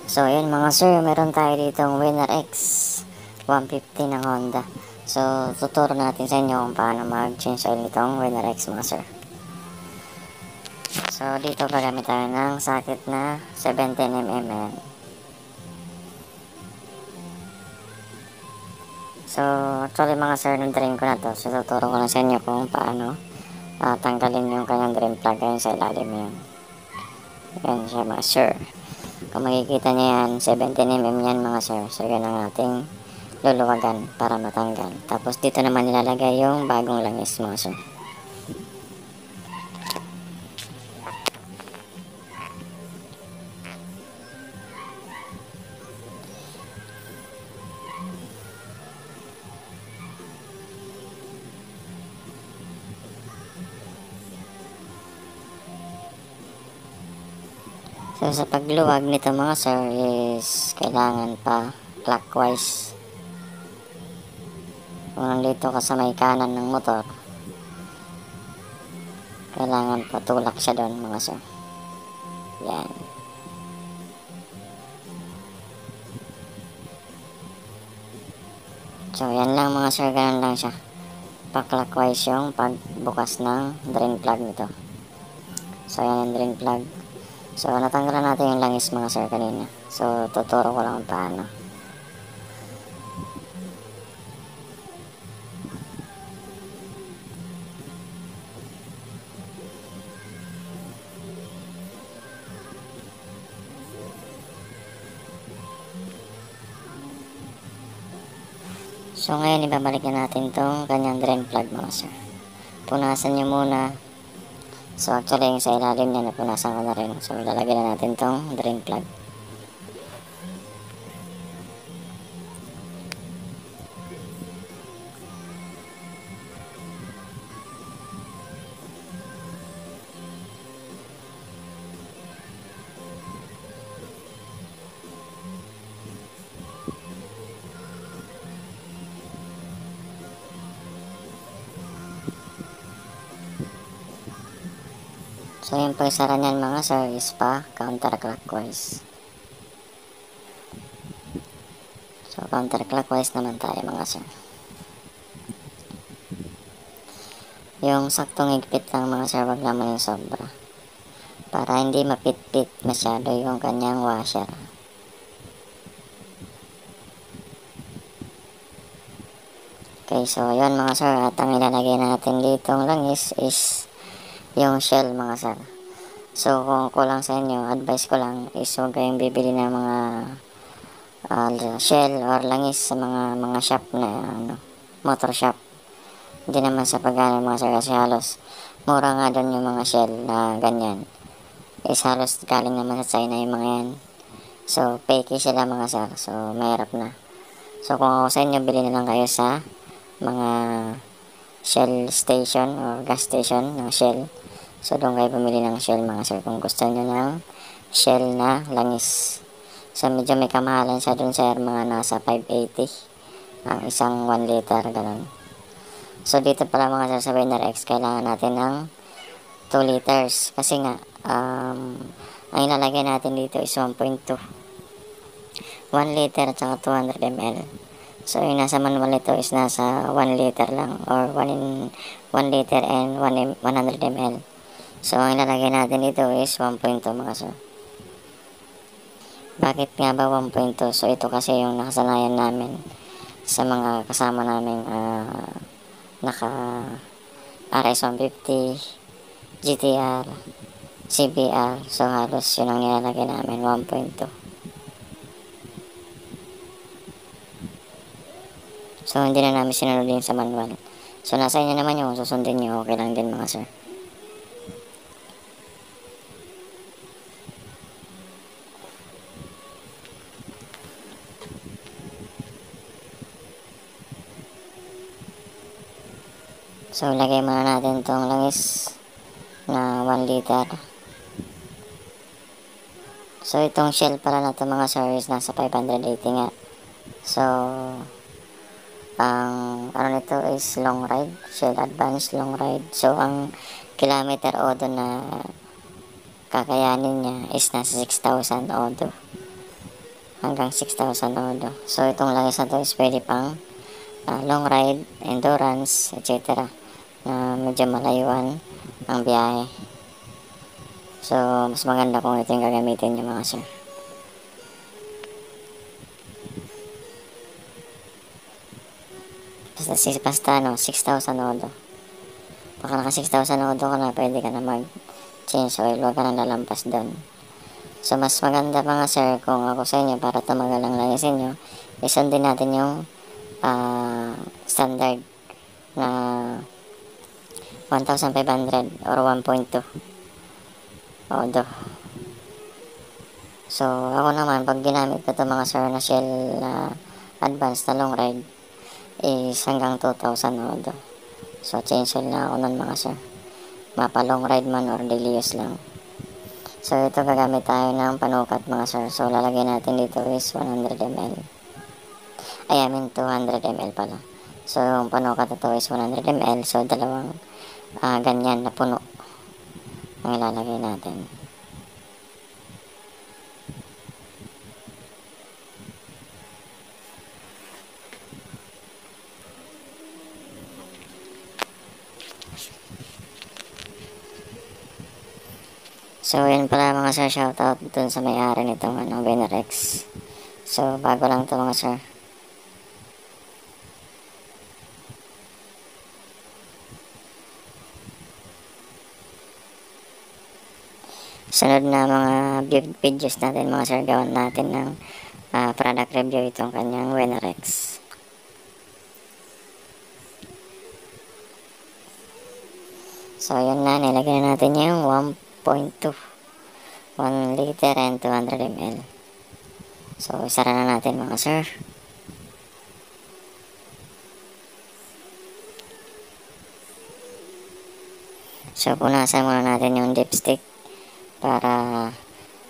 So ayun mga sir, meron tayo ditong Winner X 150 ng Honda. So tuturo natin sa inyo kung paano mag-change oil nitong Winner X mga sir. So dito gagamit tayo ng socket na 17mm. So actually mga sir, na-drain ko na to. So tuturo ko lang sa inyo kung paano tanggalin yung kanyang drain plug. Ayun sa ilalim yun. Yan siya mga sir. Kung makikita nyo yan, 17mm yan mga sir. So yun ang ating luluwagan para matanggal. Tapos dito naman nilalagay yung bagong langis mga sir. So sa pagluwag nito mga sir is kailangan pa clockwise. Kung nandito ka sa may kanan ng motor, kailangan patulak siya doon mga sir. Yan. So yan lang mga sir, ganun lang siya. Pa-clockwise yung pagbukas ng drain plug nito. So yan yung drain plug. So natanggalan natin yung langis mga sir kanina. So tuturo ko lang paano. So ngayon ibabalik na natin tong kanyang drain plug mga sir. Punasan nyo muna. So actually yung sa ilalim niya napunasan ko na rin. So ilalagay na natin tong drain plug. So yung pagsara niyan mga sir is pa counterclockwise. So counterclockwise naman tayo mga sir. Yung saktong higpit lang mga sir, wag naman yung sobra. Para hindi mapit-pit masyado yung kanyang washer. Okay, so yun mga sir, at ang ilalagay natin ditong langis is yung shell mga sir. So kung ako lang sa inyo, advice ko lang is huwag kayong bibili ng mga shell or langis sa mga shop na motor shop. Hindi naman sa pagano mga sir, kasi halos mura nga doon yung mga shell na ganyan. Is halos galing naman sa China yung mga yan. So fake sila mga sir, so mahirap na. So kung ako sa inyo, bili na lang kayo sa mga Shell station or gas station ng Shell. So doon kayo pumili ng Shell mga sir kung gusto nyo ng Shell na langis. So medyo may kamahalan siya doon sir, mga nasa 580 ang isang 1 liter ganun. So dito pala mga sir sa Winner X, kailangan natin ng 2 liters kasi nga ang ilalagay natin dito is 1.2 1 liter at saka 200 ml. So yung nasa manual nito is nasa 1 liter lang, or 1 liter and 100 ml. So ang ilalagay natin dito is 1.2 mga sir. Bakit nga ba 1.2? So ito kasi yung nakasanayan namin sa mga kasama namin naka RS150, GTR, CBR. So halos yun ang nilalagay namin, 1.2. So hindi na namin sinunod din sa manual. So nasa inyo naman yung susundin nyo, okay lang din mga sir. So lagay muna natin itong langis na 1 liter. So itong shell pala na ito mga sir is nasa 580 nga. So ang ano nito is long ride, Shell Advance long ride. So ang kilometer odo na kakayanin niya is nasa 6,000 odo. hanggang 6,000 todo. So itong langis na to is pwede pang long ride, endurance, etc. Na medyo malayuan ang biyahe. So mas maganda kung ito yung gagamitin nyo mga sir. Basta 6,000 todo. Baka naka 6,000 todo ka na, pwede ka na mag change oil, huwag ka na lalampas doon. So mas maganda mga sir kung ako sa inyo, para tumagal ang langis inyo, isundin natin yung standard na 1,500 or 1.2 odo. So ako naman, pag ginamit ko ito mga sir na Shell advanced na long ride is hanggang 2,000 odo. So change oil na ako nun mga sir, mapa long ride man or daily use lang. So ito gagamit tayo ng panukat mga sir. So lalagay natin dito is 100 ml. I mean 200 ml pala. So yung panukat ito is 100 ml. So dalawang ganyan na puno ang ilalagay natin. So yun pala mga sir, shoutout dun sa may-ari nitong Venerex. So bago lang to mga sir. Sunod na mga videos natin mga sir, gawan natin ng product review itong kanyang Venerex. So yun na, nilagay na natin yung 1.2 1 liter and 200 ml. So isara na natin mga sir. So punasan muna natin yung dipstick para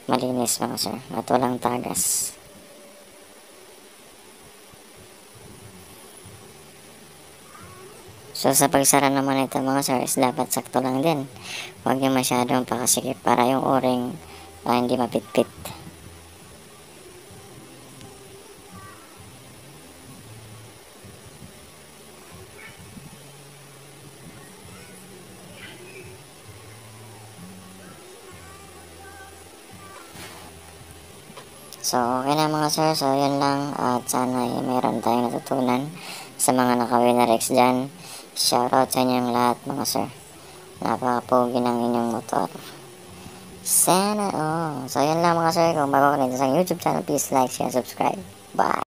malinis mga sir at walang tagas. So sa pagsara naman ito mga sir is dapat sakto lang din. Huwag yung masyadong pakasikip para yung o-ring hindi mapitpit. So okay na mga sir, so yun lang, at sana mayroon tayong natutunan sa mga naka-Venerex dyan. Shoutout sa inyong lahat mga sir. Napaka-pogi ng inyong motor. Sana all. So yun lang mga sir, kung bago ka nito sa YouTube channel, please like, share, subscribe. Bye!